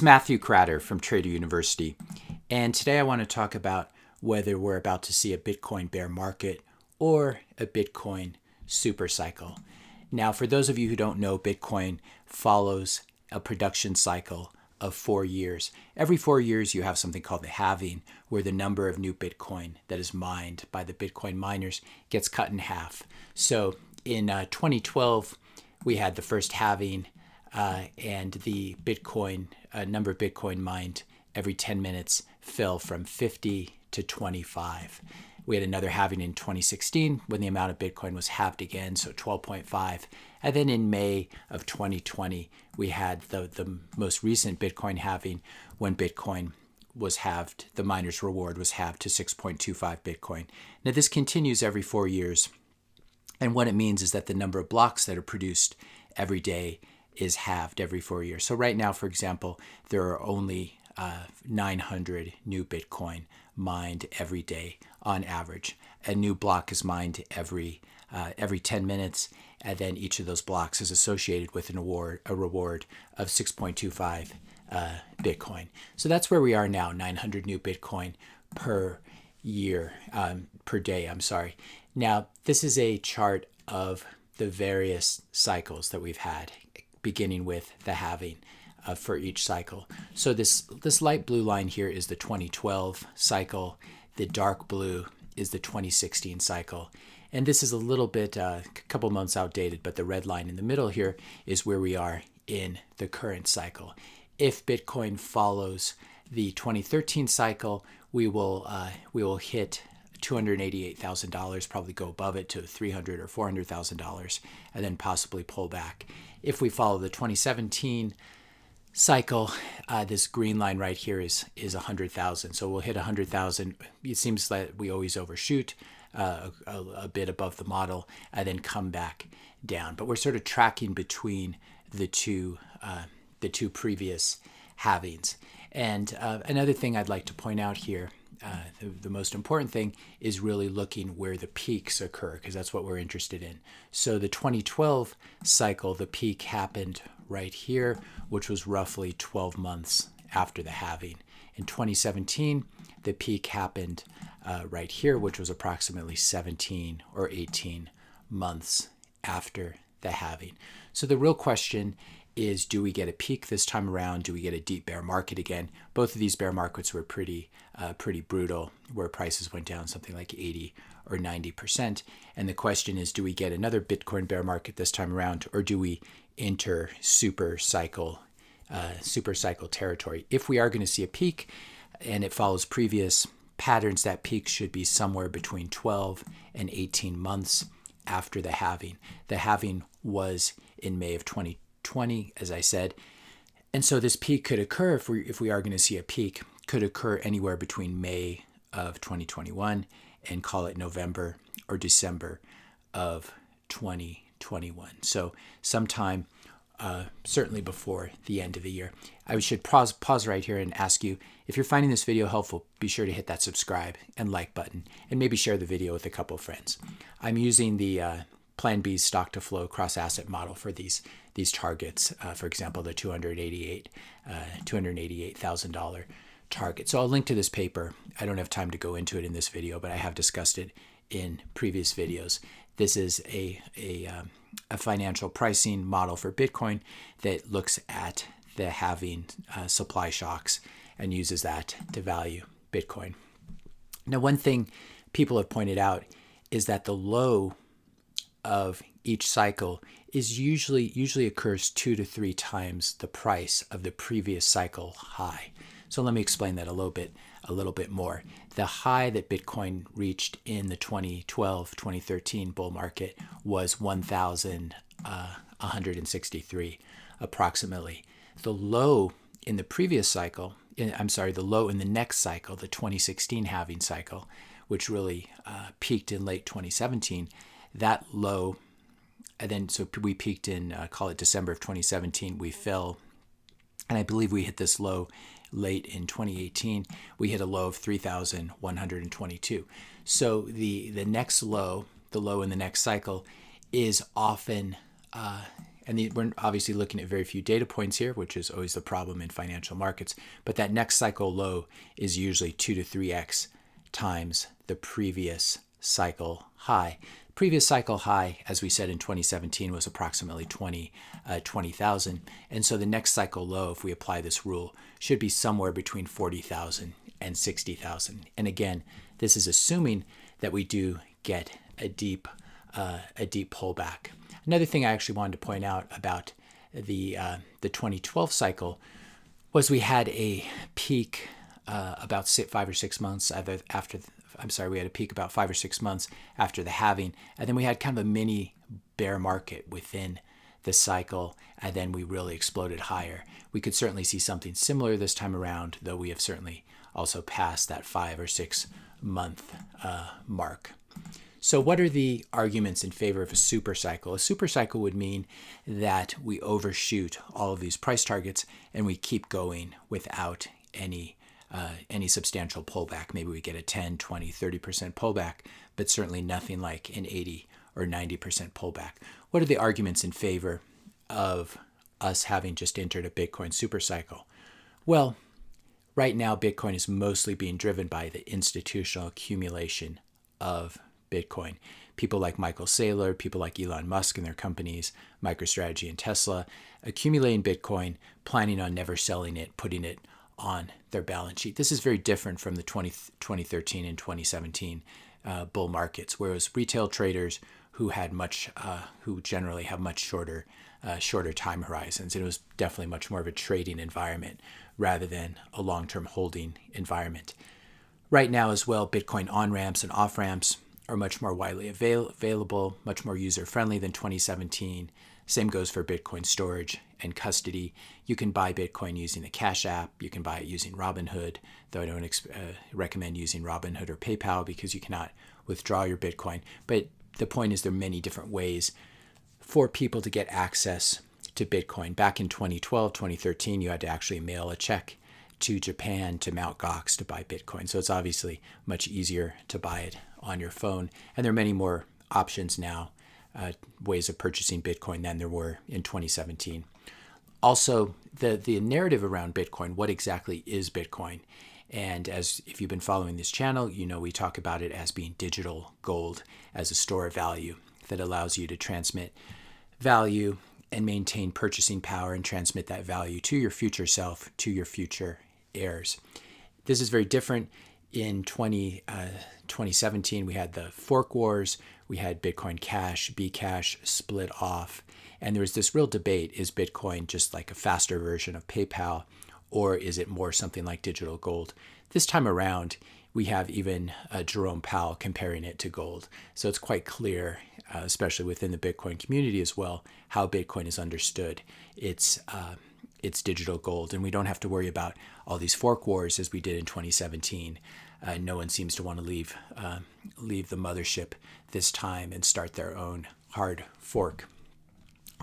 Matthew Cratter from Trader University, and today I want to talk about whether we're about to see a Bitcoin bear market or a Bitcoin supercycle. Now, for those of you who don't know, Bitcoin follows a production cycle of 4 years. Every 4 years, you have something called the halving, where the number of new Bitcoin that is mined by the Bitcoin miners gets cut in half. So in 2012, we had the first halving, and the Bitcoin number of Bitcoin mined every 10 minutes fell from 50 to 25. We had another halving in 2016 when the amount of Bitcoin was halved again, so 12.5. And then in May of 2020, we had the most recent Bitcoin halving when Bitcoin was halved. The miner's reward was halved to 6.25 Bitcoin. Now, this continues every 4 years. And what it means is that the number of blocks that are produced every day is halved every 4 years. So right now, for example, there are only 900 new Bitcoin mined every day on average. A new block is mined every 10 minutes, and then each of those blocks is associated with a reward of 6.25 Bitcoin. So that's where we are now, 900 new Bitcoin per day. Now, this is a chart of the various cycles that we've had, beginning with the halving for each cycle. So this light blue line here is the 2012 cycle. The dark blue is the 2016 cycle. And this is a little bit, a couple months outdated, but the red line in the middle here is where we are in the current cycle. If Bitcoin follows the 2013 cycle, we will hit $288,000, probably go above it to $300,000 or $400,000, and then possibly pull back. If we follow the 2017 cycle, this green line right here is 100,000. So we'll hit 100,000. It seems that we always overshoot a bit above the model and then come back down. But we're sort of tracking between the two previous halvings. And another thing I'd like to point out here, the most important thing is really looking where the peaks occur, because that's what we're interested in. So the 2012 cycle, the peak happened right here, which was roughly 12 months after the halving. In 2017, the peak happened right here, which was approximately 17 or 18 months after the halving. So the real question is, do we get a peak this time around? Do we get a deep bear market again? Both of these bear markets were pretty brutal, where prices went down something like 80 or 90%. And the question is, do we get another Bitcoin bear market this time around, or do we enter supercycle territory? If we are going to see a peak and it follows previous patterns, that peak should be somewhere between 12 and 18 months after the halving. The halving was in May of 2020, as I said. And so this peak could occur, if we are going to see a peak, could occur anywhere between May of 2021 and call it November or December of 2021. So sometime certainly before the end of the year. I should pause right here and ask you, if you're finding this video helpful, be sure to hit that subscribe and like button, and maybe share the video with a couple of friends. I'm using the Plan B stock to flow cross asset model for these targets. For example, the $288,000 target. So I'll link to this paper. I don't have time to go into it in this video, but I have discussed it in previous videos. This is a financial pricing model for Bitcoin that looks at the halving supply shocks and uses that to value Bitcoin. Now, one thing people have pointed out is that the low of each cycle is usually occurs 2 to 3 times the price of the previous cycle high. So let me explain that a little bit more. The high that Bitcoin reached in the 2012-2013 bull market was 1,163 approximately. The low in the previous cycle, the low in the next cycle, the 2016 halving cycle, which really peaked in late 2017, that low, and then so we peaked in, call it December of 2017, we fell, and I believe we hit this low late in 2018. We hit a low of 3,122. So the next low, the low in the next cycle, is often and we're obviously looking at very few data points here, which is always the problem in financial markets, but that next cycle low is usually 2 to 3x times the previous cycle high. Previous cycle high, as we said in 2017, was approximately 20,000. And so the next cycle low, if we apply this rule, should be somewhere between 40,000 and 60,000. And again, this is assuming that we do get a deep pullback. Another thing I actually wanted to point out about the 2012 cycle was we had a peak about 5 or 6 months after. We had a peak about 5 or 6 months after the halving, and then we had kind of a mini bear market within the cycle, and then we really exploded higher. We could certainly see something similar this time around, though we have certainly also passed that 5 or 6 month mark. So what are the arguments in favor of a super cycle? A super cycle would mean that we overshoot all of these price targets and we keep going without any substantial pullback. Maybe we get a 10, 20, 30% pullback, but certainly nothing like an 80 or 90% pullback. What are the arguments in favor of us having just entered a Bitcoin supercycle? Well, right now, Bitcoin is mostly being driven by the institutional accumulation of Bitcoin. People like Michael Saylor, people like Elon Musk and their companies, MicroStrategy and Tesla, accumulating Bitcoin, planning on never selling it, putting it on their balance sheet. This is very different from the 2013 and 2017 bull markets, whereas retail traders who generally have much shorter time horizons. It was definitely much more of a trading environment rather than a long-term holding environment. Right now as well, Bitcoin on-ramps and off-ramps are much more widely available, much more user-friendly than 2017. Same goes for Bitcoin storage and custody. You can buy Bitcoin using the Cash App. You can buy it using Robinhood, though I don't recommend using Robinhood or PayPal because you cannot withdraw your Bitcoin. But the point is there are many different ways for people to get access to Bitcoin. Back in 2012, 2013, you had to actually mail a check to Japan, to Mt. Gox to buy Bitcoin. So it's obviously much easier to buy it on your phone. And there are many more options now, ways of purchasing Bitcoin than there were in 2017. Also, the narrative around Bitcoin, what exactly is Bitcoin? And if you've been following this channel, you know we talk about it as being digital gold, as a store of value that allows you to transmit value and maintain purchasing power and transmit that value to your future self, to your future heirs. This is very different. In 2017, we had the fork wars. We had Bitcoin Cash, Bcash split off. And there was this real debate, is Bitcoin just like a faster version of PayPal, or is it more something like digital gold? This time around, we have even Jerome Powell comparing it to gold. So it's quite clear, especially within the Bitcoin community as well, how Bitcoin is understood. It's digital gold, and we don't have to worry about all these fork wars as we did in 2017. No one seems to want to leave the mothership this time and start their own hard fork.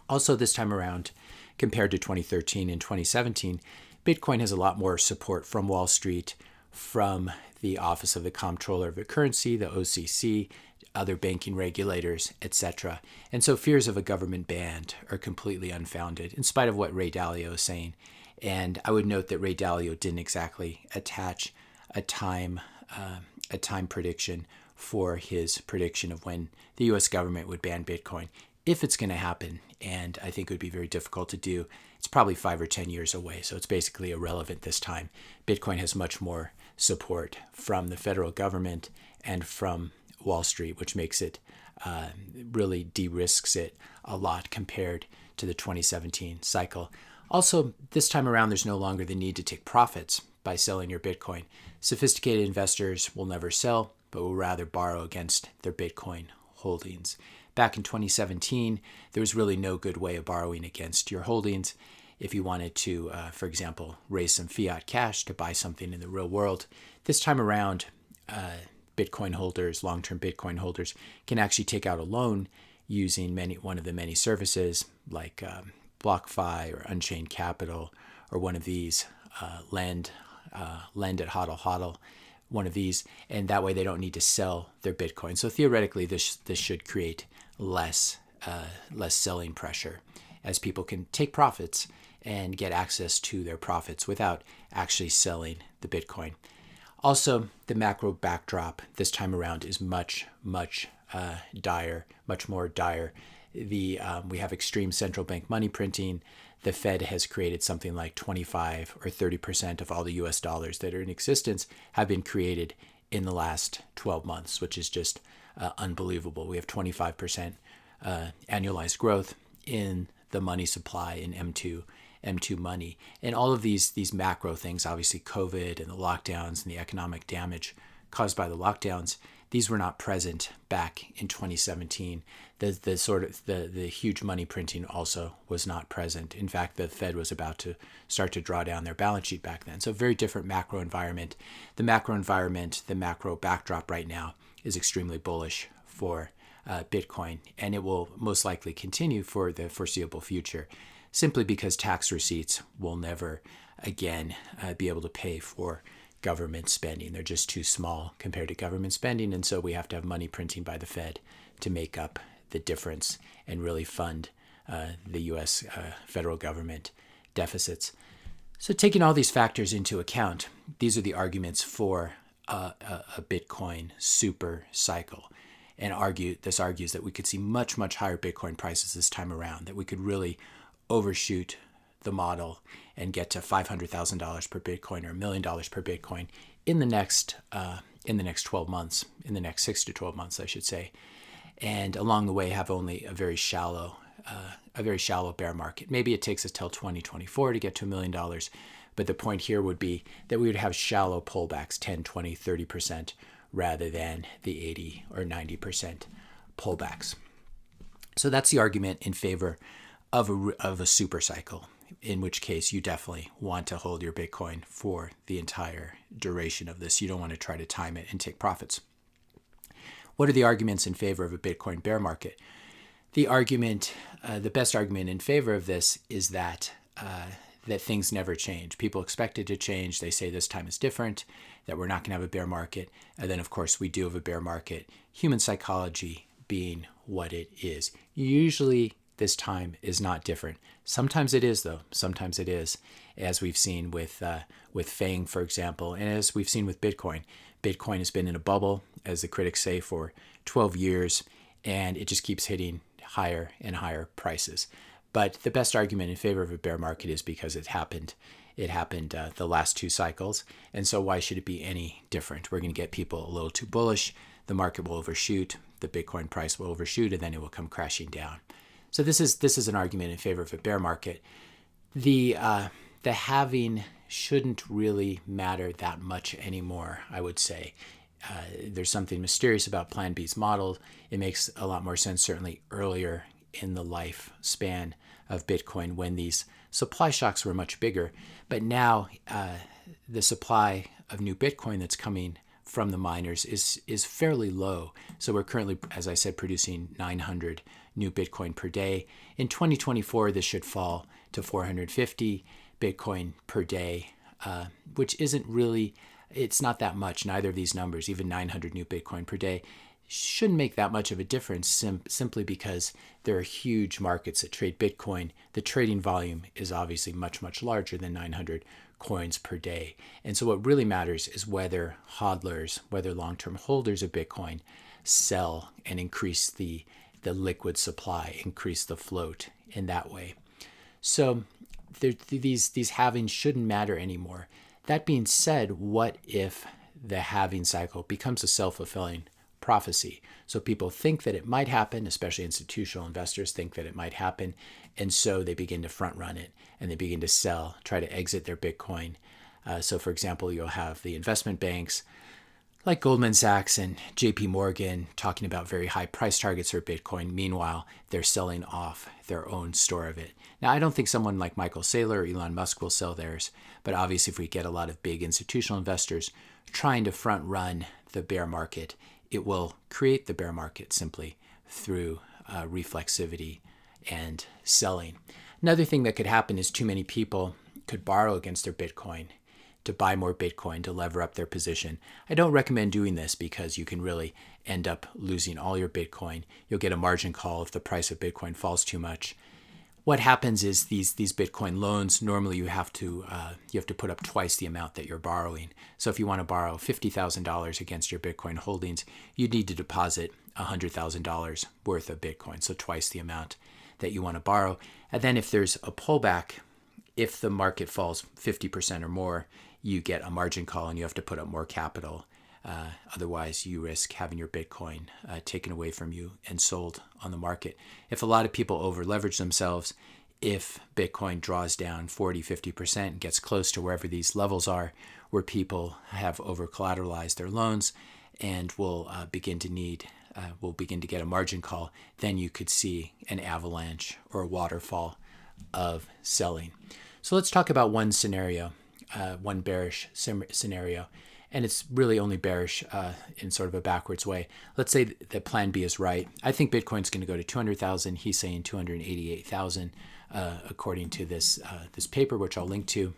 Also, this time around, compared to 2013 and 2017, Bitcoin has a lot more support from Wall Street, from the Office of the Comptroller of the Currency, the OCC, other banking regulators, etc. And so fears of a government ban are completely unfounded, in spite of what Ray Dalio is saying. And I would note that Ray Dalio didn't exactly attach a time prediction for his prediction of when the U.S. government would ban Bitcoin, if it's going to happen. And I think it would be very difficult to do. It's probably 5 or 10 years away, so it's basically irrelevant this time. Bitcoin has much more support from the federal government and from Wall Street, which makes it really de-risks it a lot compared to the 2017 cycle. Also, this time around, there's no longer the need to take profits by selling your Bitcoin. Sophisticated investors will never sell, but will rather borrow against their Bitcoin holdings. Back in 2017, there was really no good way of borrowing against your holdings. If you wanted to, for example, raise some fiat cash to buy something in the real world, this time around, Bitcoin holders, long-term Bitcoin holders, can actually take out a loan using one of the many services like BlockFi or Unchained Capital, or one of these, Lend at HODL HODL, one of these, and that way they don't need to sell their Bitcoin. So theoretically, this should create less selling pressure as people can take profits and get access to their profits without actually selling the Bitcoin. Also, the macro backdrop this time around is much more dire. We have extreme central bank money printing. The Fed has created something like 25 or 30% of all the US dollars that are in existence have been created in the last 12 months, which is just unbelievable. We have 25% annualized growth in the money supply in M2 money. And all of these macro things, obviously COVID and the lockdowns and the economic damage caused by the lockdowns, these were not present back in 2017. The huge money printing also was not present. In fact, the Fed was about to start to draw down their balance sheet back then. So very different macro environment. The macro backdrop right now is extremely bullish for Bitcoin, and it will most likely continue for the foreseeable future, simply because tax receipts will never again be able to pay for government spending. They're just too small compared to government spending, and so we have to have money printing by the Fed to make up the difference and really fund the U.S. Federal government deficits. So taking all these factors into account, these are the arguments for a Bitcoin super cycle. And this argues that we could see much higher Bitcoin prices this time around, that we could really overshoot the model and get to $500,000 per Bitcoin or $1 million per Bitcoin in the next 12 months, in the next 6 to 12 months, I should say, and along the way have only a very shallow bear market. Maybe it takes us till 2024 to get to $1 million, but the point here would be that we would have shallow pullbacks, 10, 20, 30%, rather than the 80 or 90% pullbacks. So that's the argument in favor of a super cycle, in which case you definitely want to hold your Bitcoin for the entire duration of this. You don't want to try to time it and take profits. What are the arguments in favor of a Bitcoin bear market? The best argument in favor of this is that things never change. People expect it to change. They say this time is different, that we're not going to have a bear market. And then, of course, we do have a bear market. Human psychology being what it is. Usually, this time is not different. Sometimes it is, though. Sometimes it is, as we've seen with FANG, for example, and as we've seen with Bitcoin. Bitcoin has been in a bubble, as the critics say, for 12 years, and it just keeps hitting higher and higher prices. But the best argument in favor of a bear market is because it happened. It happened the last two cycles, and so why should it be any different? We're going to get people a little too bullish. The market will overshoot. The Bitcoin price will overshoot, and then it will come crashing down. So this is an argument in favor of a bear market. The halving shouldn't really matter that much anymore, I would say. There's something mysterious about Plan B's model. It makes a lot more sense, certainly earlier in the lifespan of Bitcoin when these supply shocks were much bigger. But now the supply of new Bitcoin that's coming from the miners is fairly low. So we're currently, as I said, producing 900 new Bitcoin per day. In 2024, this should fall to 450 Bitcoin per day, which isn't really, it's not that much. Neither of these numbers, even 900 new Bitcoin per day, shouldn't make that much of a difference simply because there are huge markets that trade Bitcoin. The trading volume is obviously much larger than 900 coins per day. And so what really matters is whether hodlers, whether long-term holders of Bitcoin sell and increase the liquid supply, increase the float in that way. So these halvings shouldn't matter anymore. That being said, what if the halving cycle becomes a self-fulfilling prophecy? So people think that it might happen, especially institutional investors think that it might happen, and so they begin to front run it and they begin to sell, try to exit their Bitcoin. So for example, you'll have the investment banks like Goldman Sachs and JP Morgan talking about very high price targets for Bitcoin. Meanwhile, they're selling off their own store of it. Now, I don't think someone like Michael Saylor or Elon Musk will sell theirs, but obviously if we get a lot of big institutional investors trying to front run the bear market, it will create the bear market simply through reflexivity and selling. Another thing that could happen is too many people could borrow against their Bitcoin to buy more Bitcoin, to lever up their position. I don't recommend doing this because you can really end up losing all your Bitcoin. You'll get a margin call if the price of Bitcoin falls too much. what happens is these Bitcoin loans, normally you have to put up twice the amount that you're borrowing. So if you want to borrow $50,000 against your Bitcoin holdings, you need to deposit $100,000 worth of Bitcoin, so twice the amount that you want to borrow. And then if there's a pullback, if the market falls 50% or more, you get a margin call and you have to put up more capital. Otherwise, you risk having your Bitcoin taken away from you and sold on the market. If a lot of people over leverage themselves, if Bitcoin draws down 40, 50% and gets close to wherever these levels are, where people have over collateralized their loans and will begin to get a margin call, then you could see an avalanche or a waterfall of selling. So let's talk about one scenario, one bearish scenario. And it's really only bearish in sort of a backwards way. Let's say that plan B is right. I think Bitcoin's going to go to 200,000. He's saying 288,000 according to this paper, which I'll link to.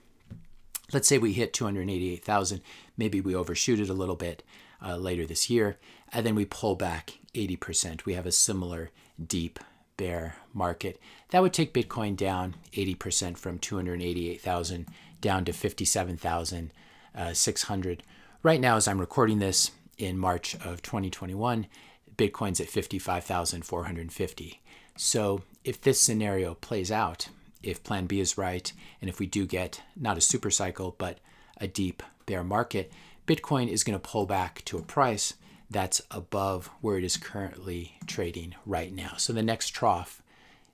Let's say we hit 288,000. Maybe we overshoot it a little bit later this year, and then we pull back 80%. We have a similar deep bear market. That would take Bitcoin down 80% from 288,000 down to 57,600. Right now, as I'm recording this in March of 2021, Bitcoin's at 55,450. So if this scenario plays out, if plan B is right, and if we do get not a super cycle, but a deep bear market, Bitcoin is going to pull back to a price that's above where it is currently trading right now. So the next trough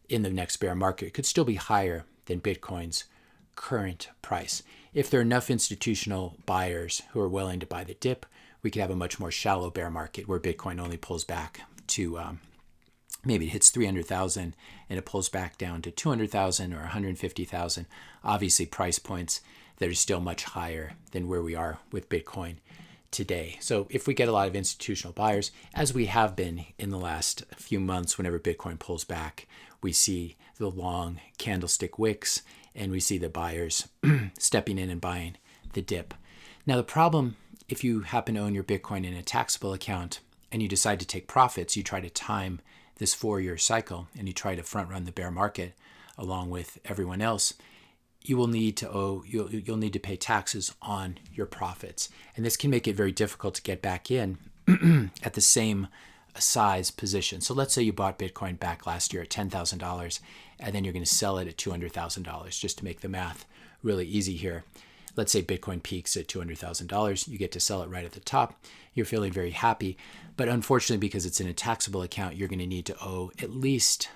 in the next bear market could still be higher than Bitcoin's current price. If there are enough institutional buyers who are willing to buy the dip, we could have a much more shallow bear market where Bitcoin only pulls back to maybe it hits 300,000 and it pulls back down to 200,000 or 150,000. Obviously, price points that are still much higher than where we are with Bitcoin today. So if we get a lot of institutional buyers, as we have been in the last few months, whenever Bitcoin pulls back, we see the long candlestick wicks and we see the buyers stepping in and buying the dip. Now, the problem, if you happen to own your Bitcoin in a taxable account and you decide to take profits, you try to time this 4-year cycle and you try to front run the bear market along with everyone else, you'll need to pay taxes on your profits. And this can make it very difficult to get back in at the same size position. So let's say you bought Bitcoin back last year at $10,000 and then you're going to sell it at $200,000, just to make the math really easy here. Let's say Bitcoin peaks at $200,000. You get to sell it right at the top. You're feeling very happy. But unfortunately, because it's in a taxable account, you're going to need to owe at least,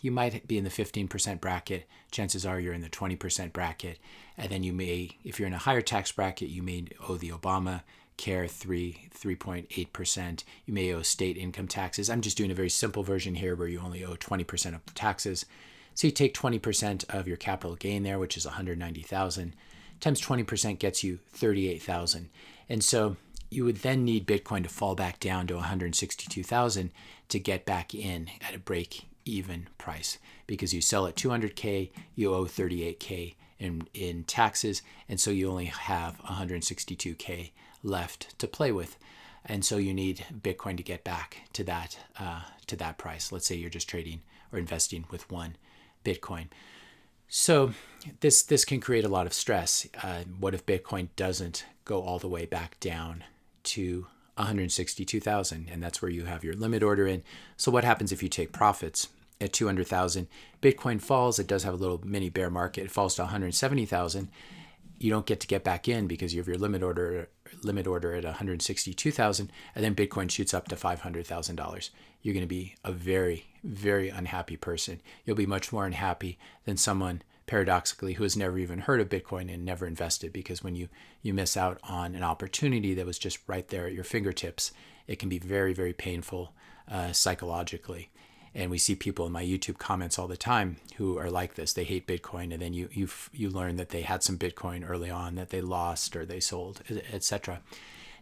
you might be in the 15% bracket. Chances are you're in the 20% bracket. And then you may, if you're in a higher tax bracket, you may owe the Obama Care 3.8%. You may owe state income taxes. I'm just doing a very simple version here where you only owe 20% of the taxes. So you take 20% of your capital gain there, which is 190,000. Times 20% gets you 38,000. And so you would then need Bitcoin to fall back down to 162,000 to get back in at a break-even price, because you sell at 200K, you owe 38K in taxes, and so you only have 162K left to play with. And so you need Bitcoin to get back to that price. Let's say you're just trading or investing with one Bitcoin. So this can create a lot of stress. What if Bitcoin doesn't go all the way back down to 162,000? And that's where you have your limit order in. So what happens if you take profits at 200,000? Bitcoin falls. It does have a little mini bear market. It falls to 170,000. You don't get to get back in because you have your limit order at 162,000, and then Bitcoin shoots up to $500,000. You're going to be a very, very unhappy person. You'll be much more unhappy than someone, paradoxically, who has never even heard of Bitcoin and never invested, because when you miss out on an opportunity that was just right there at your fingertips, it can be very, very painful psychologically. And we see people in my YouTube comments all the time who are like this. They hate Bitcoin, and then you learn that they had some Bitcoin early on that they lost or they sold, etc.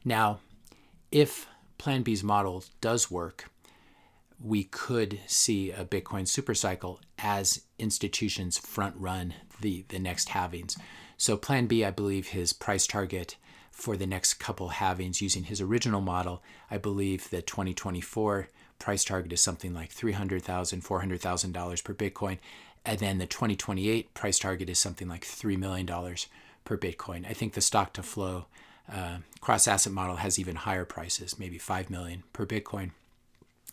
Now, if Plan B's model does work, we could see a Bitcoin supercycle as institutions front run the next halvings. So Plan B, I believe his price target for the next couple halvings using his original model, I believe the 2024 price target is something like $300,000, $400,000 per Bitcoin. And then the 2028 price target is something like $3 million per Bitcoin. I think the stock to flow cross-asset model has even higher prices, maybe $5 million per Bitcoin.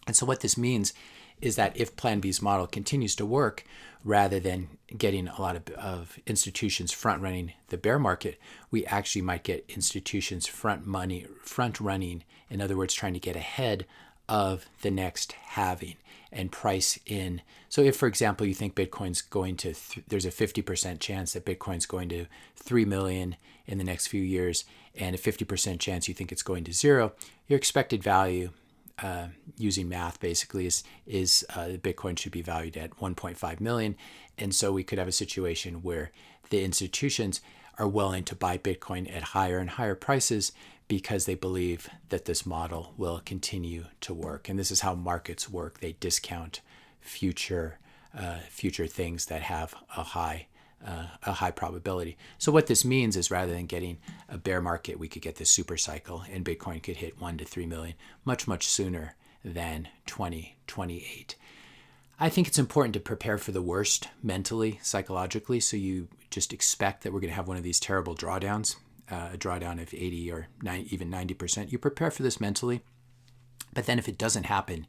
And so what this means is that if Plan B's model continues to work, rather than getting a lot of institutions front-running the bear market, we actually might get institutions front-running, in other words, trying to get ahead of the next halving and price in. So if, for example, you think Bitcoin's going to, there's a 50% chance that Bitcoin's going to 3 million in the next few years, and a 50% chance you think it's going to zero, your expected value, using math basically, is Bitcoin should be valued at 1.5 million. And so we could have a situation where the institutions are willing to buy Bitcoin at higher and higher prices because they believe that this model will continue to work. And this is how markets work. They discount future things that have a high probability. So what this means is, rather than getting a bear market, we could get this super cycle, and Bitcoin could hit 1 to 3 million much sooner than 2028. I think it's important to prepare for the worst mentally, psychologically, so you just expect that we're going to have one of these terrible drawdowns, a drawdown of 80 or even 90%. You prepare for this mentally, but then if it doesn't happen,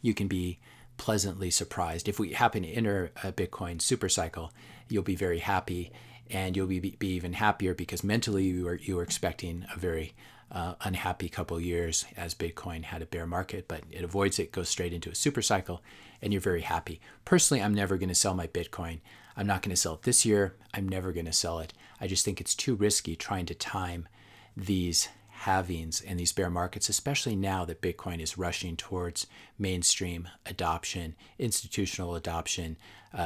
you can be pleasantly surprised. If we happen to enter a Bitcoin supercycle, you'll be very happy, and you'll be even happier because mentally you were expecting a very unhappy couple years as Bitcoin had a bear market, but it avoids it, goes straight into a supercycle, and you're very happy. Personally, I'm never going to sell my Bitcoin. I'm not going to sell it this year. I'm never going to sell it. I just think it's too risky trying to time these halvings and these bear markets, especially now that Bitcoin is rushing towards mainstream adoption, institutional adoption,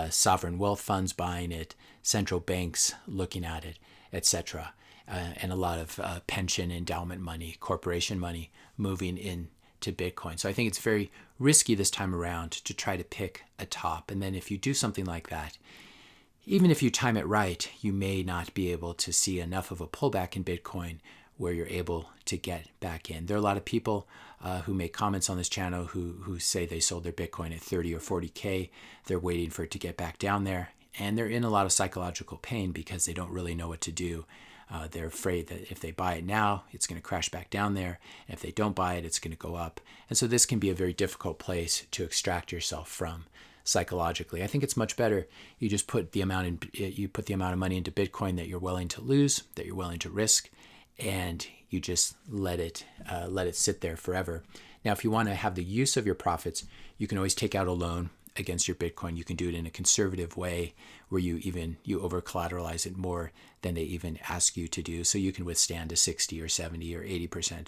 sovereign wealth funds buying it, central banks looking at it, etc., and a lot of pension endowment money, corporation money moving into Bitcoin. So I think it's very risky this time around to try to pick a top. And then if you do something like that, even if you time it right, you may not be able to see enough of a pullback in Bitcoin where you're able to get back in. There are a lot of people who make comments on this channel who say they sold their Bitcoin at 30 or 40K. They're waiting for it to get back down there. And they're in a lot of psychological pain because they don't really know what to do. They're afraid that if they buy it now, it's going to crash back down there. And if they don't buy it, it's going to go up. And so this can be a very difficult place to extract yourself from psychologically. I think it's much better you just put the amount of money into Bitcoin that you're willing to lose, that you're willing to risk, and you just let it sit there forever. Now, if you want to have the use of your profits, you can always take out a loan against your Bitcoin. You can do it in a conservative way where you over collateralize it more than they even ask you to do, so you can withstand a 60 or 70 or 80%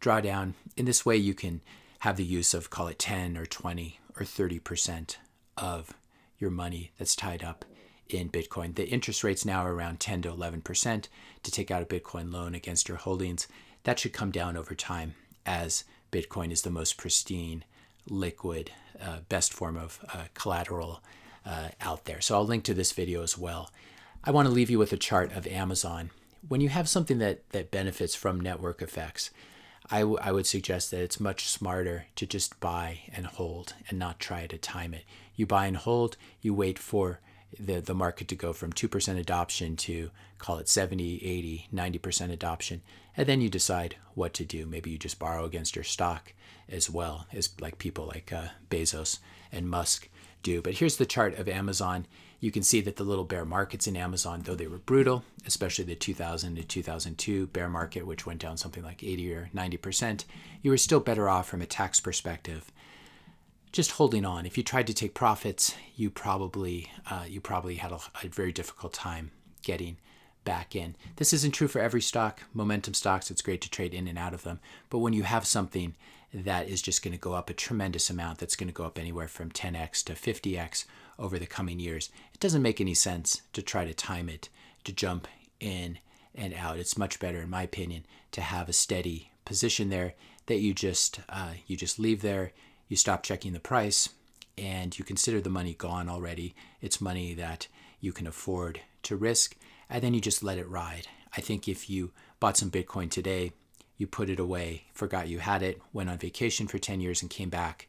drawdown. In this way, you can have the use of, call it 10 or 20 or 30% of your money that's tied up in Bitcoin. The interest rates now are around 10 to 11% to take out a Bitcoin loan against your holdings. That should come down over time as Bitcoin is the most pristine, liquid, best form of collateral out there. So I'll link to this video as well. I want to leave you with a chart of Amazon. When you have something that benefits from network effects, I would suggest that it's much smarter to just buy and hold and not try to time it. You buy and hold, you wait for the market to go from 2% adoption to, call it 70, 80, 90% adoption, and then you decide what to do. Maybe you just borrow against your stock as well, as like people like Bezos and Musk do. But here's the chart of Amazon. You can see that the little bear markets in Amazon, though they were brutal, especially the 2000 to 2002 bear market, which went down something like 80 or 90%, you were still better off from a tax perspective just holding on. If you tried to take profits, you probably had a very difficult time getting back in. This isn't true for every stock. Momentum stocks, it's great to trade in and out of them. But when you have something that is just going to go up a tremendous amount, that's going to go up anywhere from 10x to 50x over the coming years, it doesn't make any sense to try to time it, to jump in and out. It's much better, in my opinion, to have a steady position there that you just leave there. You stop checking the price, and you consider the money gone already. It's money that you can afford to risk, and then you just let it ride. I think if you bought some Bitcoin today, you put it away, forgot you had it, went on vacation for 10 years and came back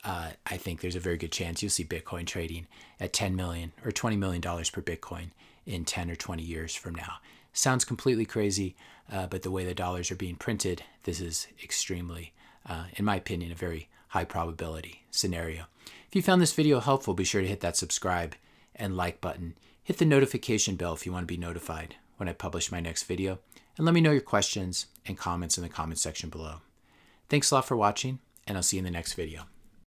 I think there's a very good chance you'll see Bitcoin trading at $10 million or $20 million per Bitcoin in 10 or 20 years from now. Sounds completely crazy, but the way the dollars are being printed, this is extremely, in my opinion, a very high probability scenario. If you found this video helpful, be sure to hit that subscribe and like button. Hit the notification bell if you want to be notified when I publish my next video. And let me know your questions and comments in the comment section below. Thanks a lot for watching, and I'll see you in the next video.